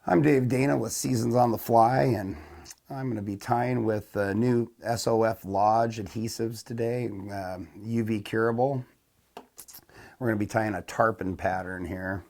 I'm Dave Dana with Seasons on the Fly, and I'm going to be tying with new SOF Lodge adhesives today, UV curable. We're going to be tying a tarpon pattern here.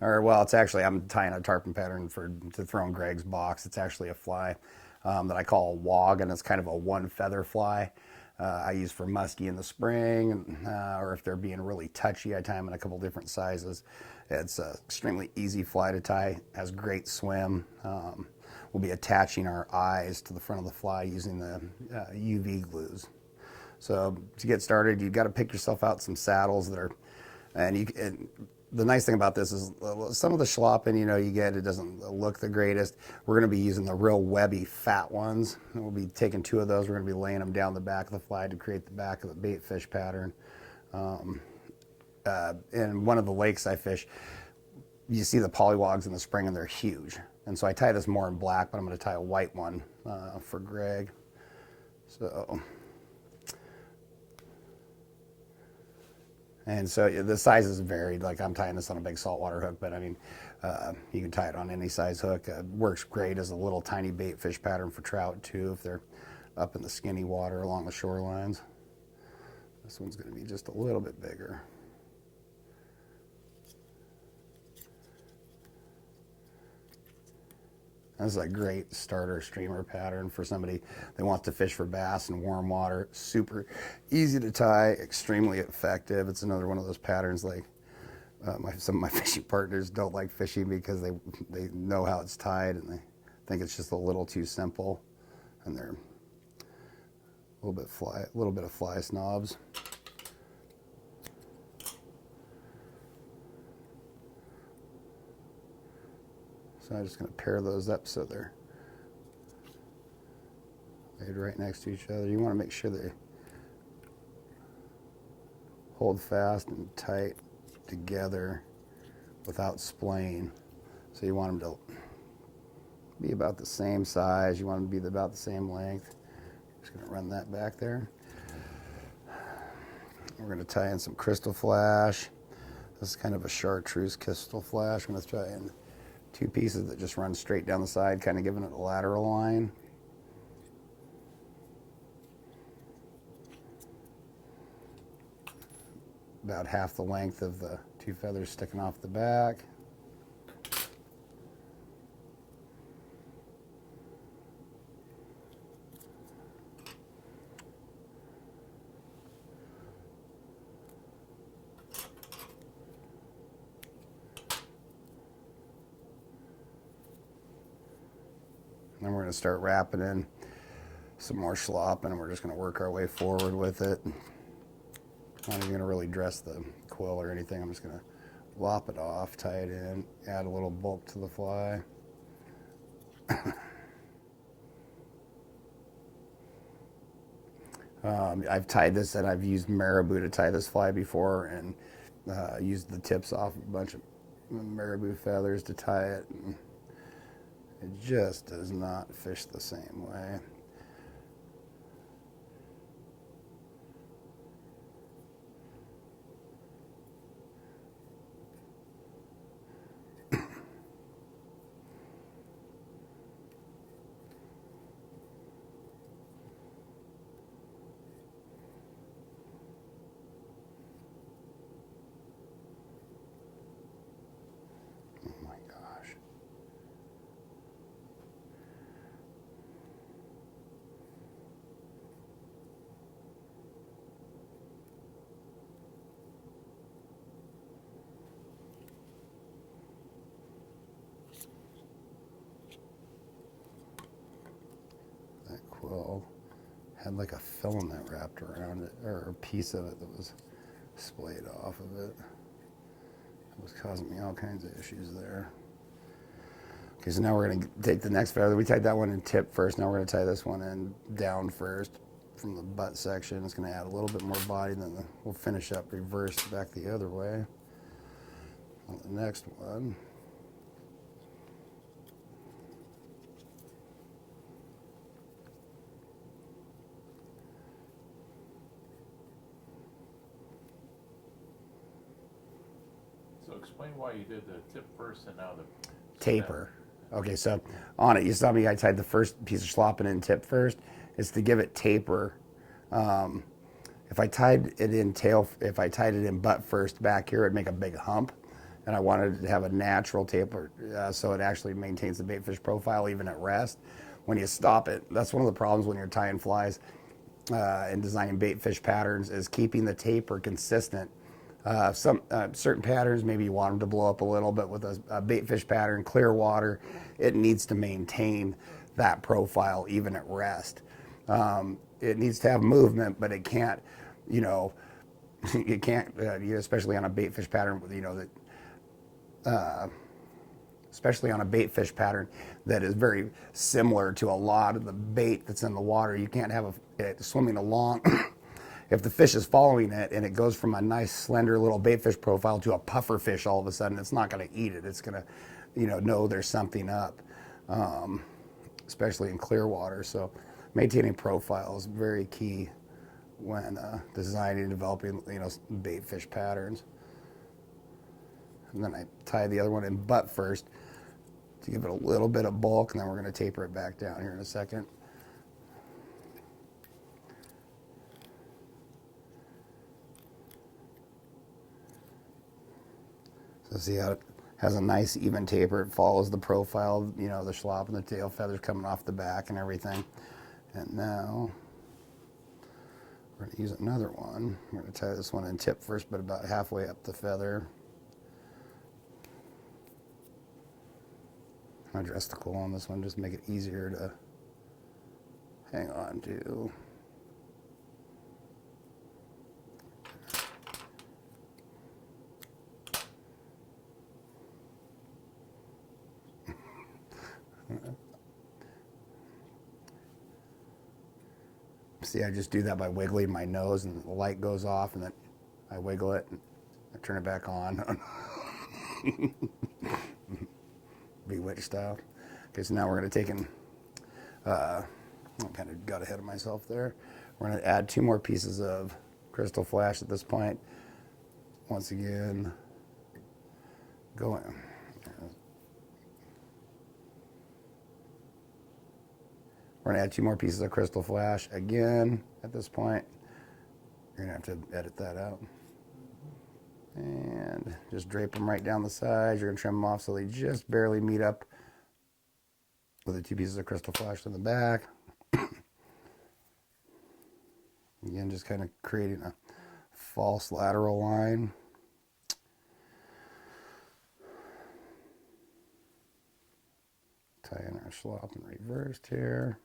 Or, well, it's actually, I'm tying a tarpon pattern to throw in Greg's box. It's actually a fly that I call a wog, and it's kind of a one feather fly. I use for musky in the spring, or if they're being really touchy, I tie them in a couple different sizes. It's an extremely easy fly to tie, has great swim. We'll be attaching our eyes to the front of the fly using the UV glues. So to get started, you've got to pick yourself out some saddles that are, and the nice thing about this is some of the schlopping, you get, it doesn't look the greatest. We're going to be using the real webby fat ones. And we'll be taking 2 of those. We're going to be laying them down the back of the fly to create the back of the bait fish pattern. In one of the lakes I fish, you see the polywogs in the spring and they're huge. And so I tie this more in black, but I'm going to tie a white one for Greg. And so the sizes varied. Like I'm tying this on a big saltwater hook, but I mean, you can tie it on any size hook. Works great as a little tiny bait fish pattern for trout too, if they're up in the skinny water along the shorelines. This one's going to be just a little bit bigger. This is a great starter streamer pattern for somebody that wants to fish for bass in warm water. Super easy to tie, extremely effective. It's another one of those patterns like some of my fishing partners don't like fishing because they know how it's tied and they think it's just a little too simple, and they're a little bit of fly snobs. So I'm just going to pair those up so they're laid right next to each other. You want to make sure they hold fast and tight together without splaying. So you want them to be about the same size. You want them to be about the same length. Just going to run that back there. We're going to tie in some crystal flash. This is kind of a chartreuse crystal flash. I'm going to try in 2 pieces that just run straight down the side, kind of giving it a lateral line. About half the length of the 2 feathers sticking off the back. Then we're going to start wrapping in some more schlop, and we're just going to work our way forward with it. I'm not even going to really dress the quill or anything. I'm just going to lop it off, tie it in, add a little bulk to the fly. I've tied this, and I've used marabou to tie this fly before, and used the tips off a bunch of marabou feathers to tie it. And it just does not fish the same way. Oh my gosh. That quill had like a filament wrapped around it, or a piece of it that was splayed off of it. It was causing me all kinds of issues there. Okay, so now we're going to take the next feather. We tied that one in tip first. Now we're going to tie this one in down first from the butt section. It's going to add a little bit more body, then we'll finish up reversed back the other way on the next one. So explain why you did the tip first and now the Taper. Okay, so on it, you saw me, I tied the first piece of slopping in tip first. It's to give it taper. Um, if I tied it in if I tied it in butt first back here, it'd make a big hump. And I wanted it to have a natural taper so it actually maintains the baitfish profile even at rest. When you stop it, that's one of the problems when you're tying flies and designing baitfish patterns is keeping the taper consistent. Some certain patterns, maybe you want them to blow up a little, but with a baitfish pattern, clear water, it needs to maintain that profile even at rest. It needs to have movement, but it can't, you know, it can't, especially on a baitfish pattern, you know, that especially on a baitfish pattern that is very similar to a lot of the bait that's in the water. You can't have it swimming along. If the fish is following it and it goes from a nice slender little baitfish profile to a puffer fish all of a sudden, it's not going to eat it. It's going to, know there's something up, especially in clear water. So maintaining profile is very key when designing and developing, baitfish patterns. And then I tie the other one in butt first to give it a little bit of bulk, and then we're going to taper it back down here in a second. So see how it has a nice even taper. It follows the profile, the schlop and the tail feathers coming off the back and everything. And now we're going to use another one. We're going to tie this one in tip first, but about halfway up the feather. Address the coil on this one, just make it easier to hang on to. See, I just do that by wiggling my nose, and the light goes off, and then I wiggle it, and I turn it back on. Bewitched style. Okay, so now we're going to take in, I kind of got ahead of myself there. We're going to add 2 more pieces of crystal flash at this point. Once again, going. We're going to add 2 more pieces of crystal flash again at this point. You're going to have to edit that out. And just drape them right down the sides. You're going to trim them off so they just barely meet up with the 2 pieces of crystal flash in the back. Again, just kind of creating a false lateral line. Tie in our schlop in reversed here.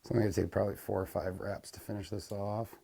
So I'm going to take probably 4 or 5 wraps to finish this off.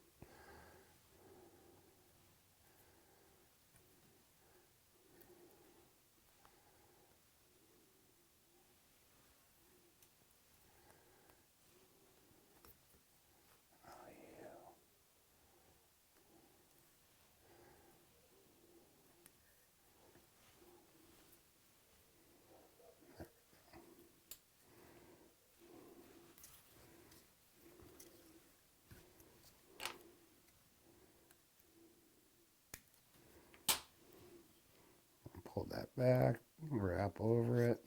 Pull that back, wrap over it.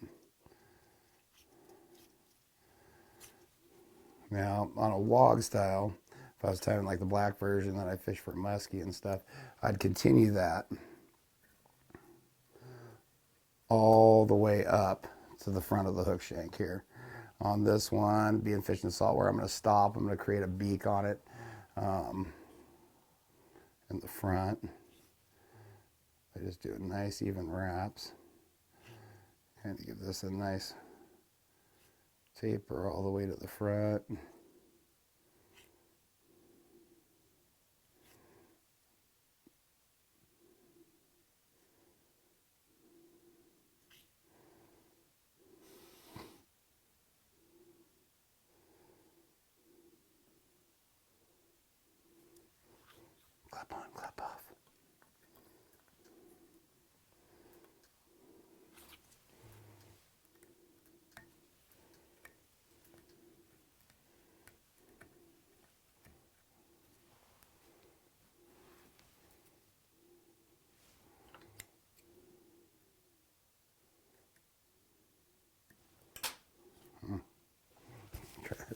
Now, on a log style, if I was tying like the black version that I fish for musky and stuff, I'd continue that all the way up to the front of the hook shank here. On this one, being fishing saltwater, I'm going to stop. I'm going to create a beak on it in the front. I just do nice even wraps and give this a nice taper all the way to the front. Clap on, clap off.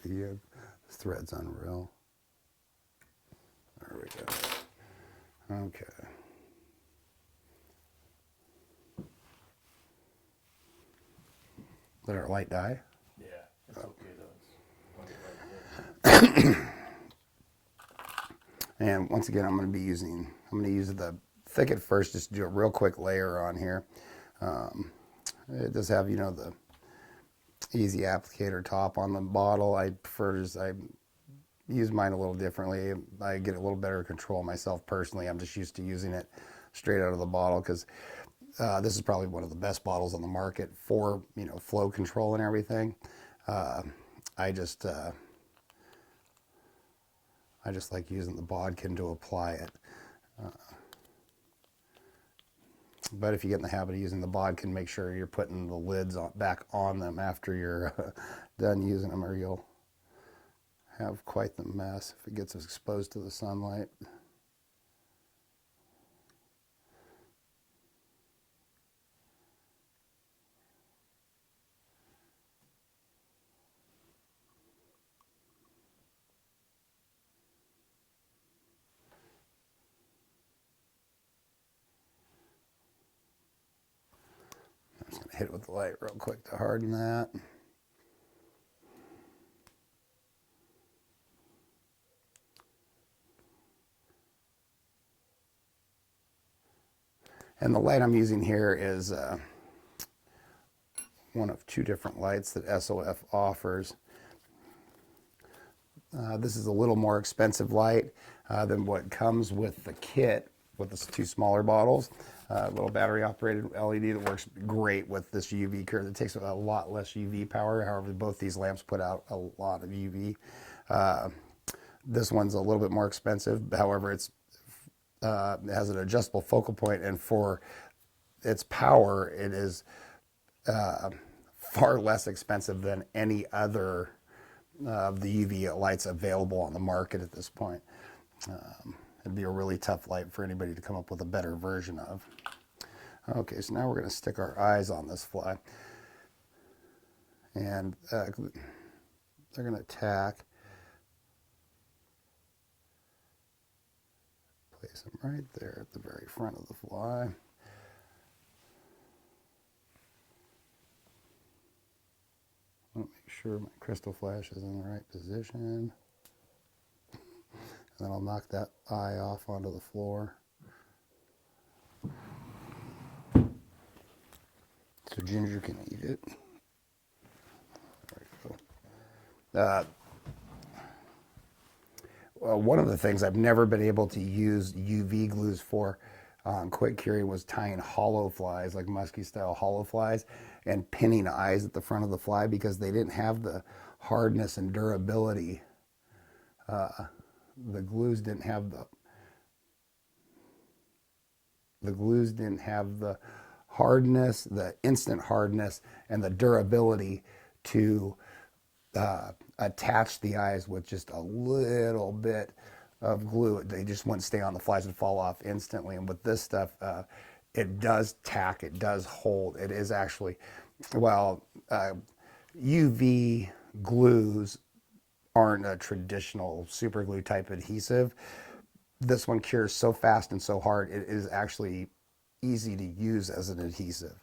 Yeah, this thread's unreal. There we go. Okay. Let our light die? Yeah, it's okay though. It's And once again, I'm going to use the thicket first, just do a real quick layer on here. It does have, the easy applicator top on the bottle. I use mine a little differently. I get a little better control myself personally. I'm just used to using it straight out of the bottle because this is probably one of the best bottles on the market for, flow control and everything. I just like using the bodkin to apply it. But if you get in the habit of using the bodkin, make sure you're putting the lids back on them after you're done using them, or you'll have quite the mess if it gets exposed to the sunlight. I'm just going to hit it with the light real quick to harden that. And the light I'm using here is one of two different lights that SOF offers. This is a little more expensive light than what comes with the kit with the two smaller bottles. Little battery operated LED that works great with this UV curve. It takes a lot less UV power. However, both these lamps put out a lot of UV. This one's a little bit more expensive. However, it has an adjustable focal point, and for its power, it is far less expensive than any other of the UV lights available on the market at this point. It'd be a really tough light for anybody to come up with a better version of. Okay, so now we're going to stick our eyes on this fly. And they're going to tack. Place them right there at the very front of the fly. I'll make sure my crystal flash is in the right position. And then I'll knock that eye off onto the floor. So Ginger can eat it. There we go. Well, one of the things I've never been able to use UV glues for on quick curing was tying hollow flies, like musky style hollow flies, and pinning eyes at the front of the fly because they didn't have the hardness and durability. The glues didn't have the hardness, the instant hardness, and the durability to attach the eyes with just a little bit of glue. They just wouldn't stay on the flies and fall off instantly. And with this stuff, it does tack, it does hold. It is actually, well, UV glues aren't a traditional super glue type adhesive. This one cures so fast and so hard, it is actually easy to use as an adhesive.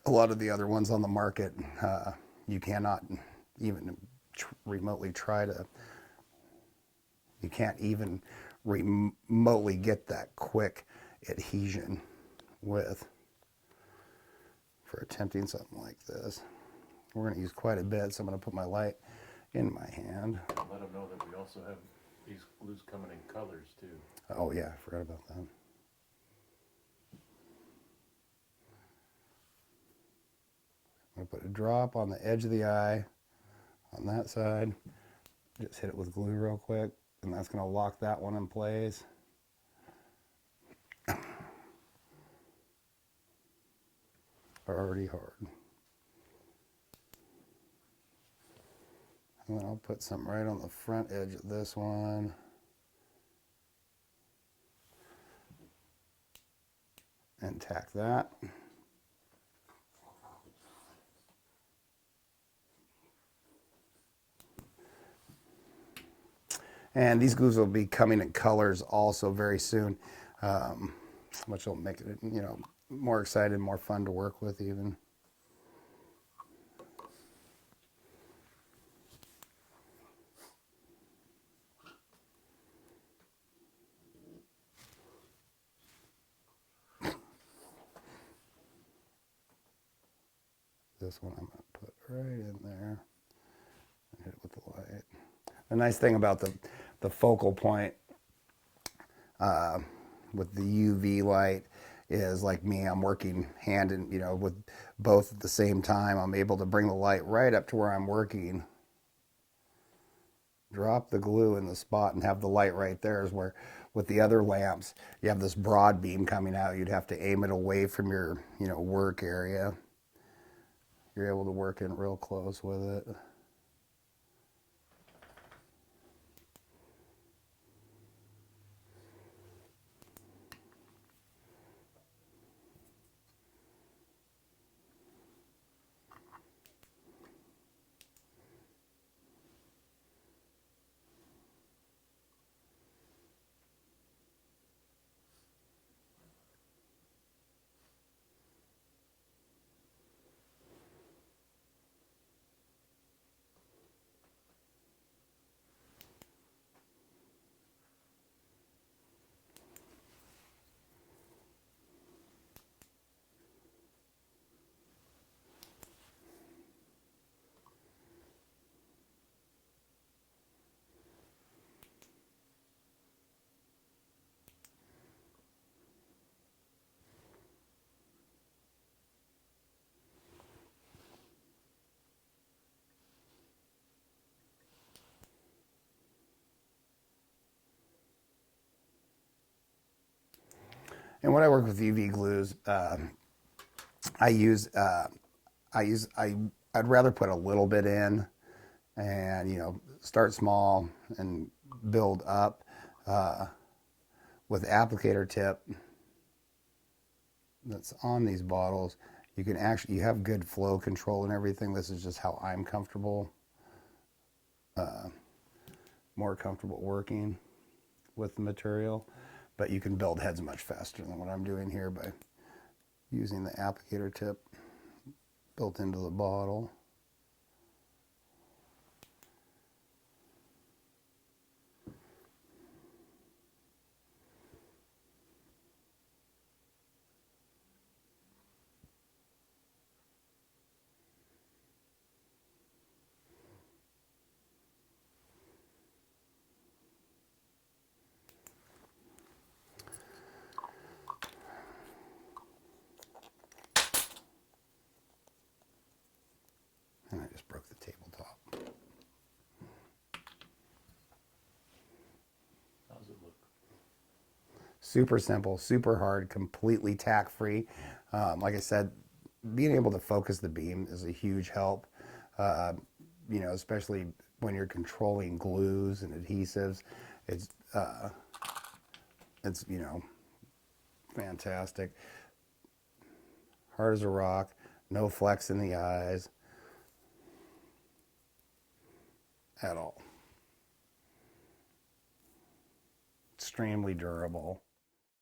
A lot of the other ones on the market, you cannot even remotely try to, you can't even remotely get that quick adhesion with for attempting something like this. We're going to use quite a bit, so I'm going to put my light in my hand. let them know that we also have these glues coming in colors too. Oh yeah, I forgot about that. I'm going to put a drop on the edge of the eye on that side. Just hit it with glue real quick, and that's going to lock that one in place. Already hard. And then I'll put some right on the front edge of this one. And tack that. And these glues will be coming in colors also very soon, which will make it, more exciting, more fun to work with even. This one I'm going to put right in there and hit it with the light. The nice thing about the focal point with the UV light is, like me, I'm working hand in, with both at the same time. I'm able to bring the light right up to where I'm working, drop the glue in the spot, and have the light right there. Is where with the other lamps, you have this broad beam coming out. You'd have to aim it away from your, work area. You're able to work in real close with it. And when I work with UV glues, I use I'd rather put a little bit in, and start small and build up. With applicator tip that's on these bottles, you can actually, you have good flow control and everything. This is just how I'm comfortable, more comfortable working with the material, but you can build heads much faster than what I'm doing here by using the applicator tip built into the bottle. And I just broke the tabletop. How's it look? Super simple, super hard, completely tack free. Like I said, being able to focus the beam is a huge help, especially when you're controlling glues and adhesives. It's, it's fantastic. Hard as a rock, no flex in the eyes at all. Extremely durable.